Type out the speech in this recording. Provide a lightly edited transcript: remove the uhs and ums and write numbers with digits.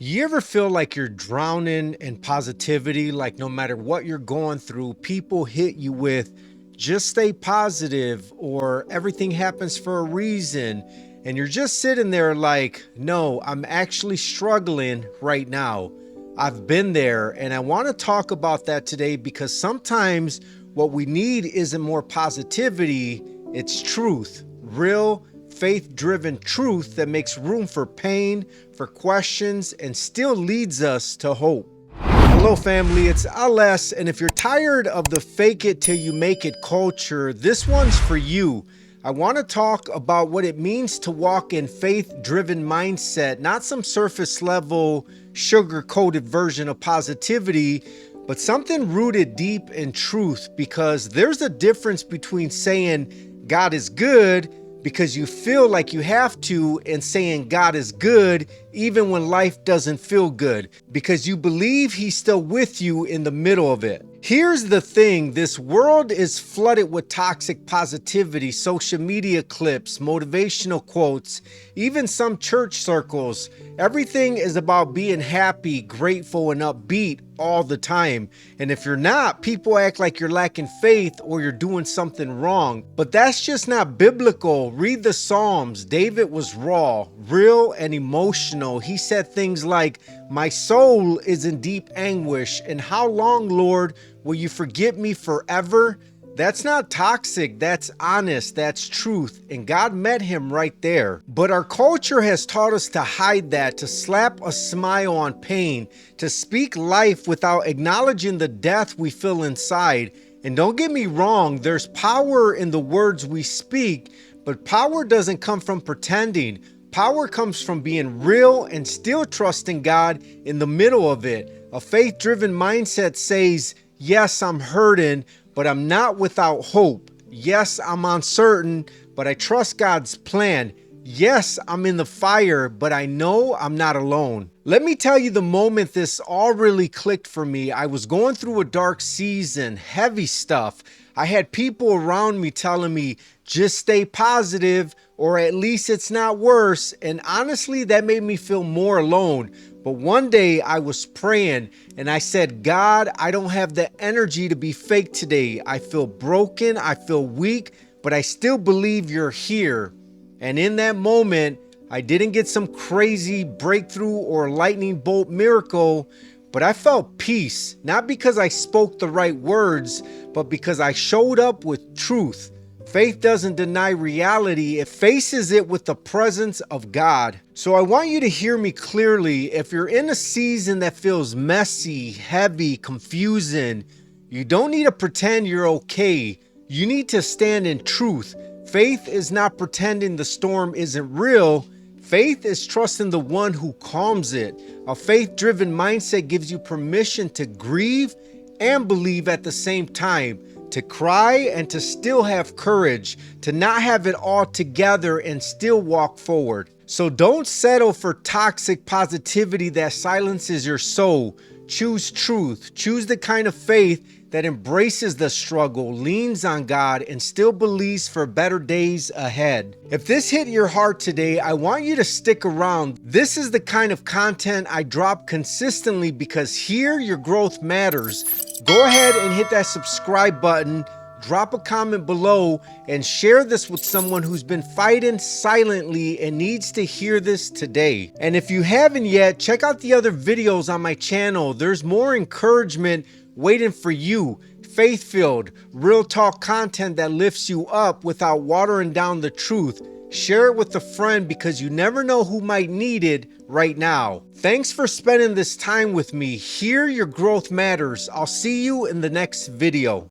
You ever feel like you're drowning in positivity? Like no matter what you're going through, people hit you with just stay positive or everything happens for a reason. And you're just sitting there like, no, I'm actually struggling right now. I've been there and I want to talk about that today because sometimes what we need isn't more positivity, it's truth, real faith driven truth that makes room for pain, for questions, and still leads us to hope. Hello, family, it's LS, and if you're tired of the fake it till you make it culture, this one's for you. I want to talk about what it means to walk in faith driven mindset, not some surface level, sugar coated version of positivity, but something rooted deep in truth, because there's a difference between saying God is good because you feel like you have to and saying God is good even when life doesn't feel good because you believe he's still with you in the middle of it. Here's the thing, this world is flooded with toxic positivity, social media clips, motivational quotes, even some church circles. Everything is about being happy, grateful, and upbeat all the time. And if you're not, people act like you're lacking faith or you're doing something wrong. But that's just not biblical. Read the Psalms. David was raw, real, and emotional. He said things like, "My soul is in deep anguish, and how long, Lord, will you forget me forever?" That's not toxic, that's honest, that's truth, and God met him right there. But our culture has taught us to hide that, to slap a smile on pain, to speak life without acknowledging the death we feel inside. And don't get me wrong, there's power in the words we speak, but power doesn't come from pretending. Power comes from being real and still trusting God in the middle of it. A faith-driven mindset says, yes, I'm hurting, but I'm not without hope. Yes, I'm uncertain, but I trust God's plan. Yes, I'm in the fire, but I know I'm not alone. Let me tell you the moment this all really clicked for me. I was going through a dark season, heavy stuff. I had people around me telling me, just stay positive, or at least it's not worse. And honestly, that made me feel more alone. But one day I was praying and I said, God, I don't have the energy to be fake today. I feel broken, I feel weak, but I still believe you're here. And in that moment, I didn't get some crazy breakthrough or lightning bolt miracle, but I felt peace, not because I spoke the right words, but because I showed up with truth. Faith doesn't deny reality, it faces it with the presence of God. So I want you to hear me clearly. If you're in a season that feels messy, heavy, confusing, you don't need to pretend you're okay. You need to stand in truth. Faith is not pretending the storm isn't real. Faith is trusting the one who calms it. A faith-driven mindset gives you permission to grieve and believe at the same time, to cry and to still have courage, to not have it all together and still walk forward. So don't settle for toxic positivity that silences your soul. Choose truth. Choose the kind of faith that embraces the struggle, leans on God, and still believes for better days ahead. If this hit your heart today, I want you to stick around. This is the kind of content I drop consistently because here your growth matters. Go ahead and hit that subscribe button, drop a comment below, and share this with someone who's been fighting silently and needs to hear this today. And if you haven't yet, check out the other videos on my channel. There's more encouragement waiting for you. Faith-filled, real talk content that lifts you up without watering down the truth. Share it with a friend because you never know who might need it right now. Thanks for spending this time with me. Here your growth matters. I'll see you in the next video.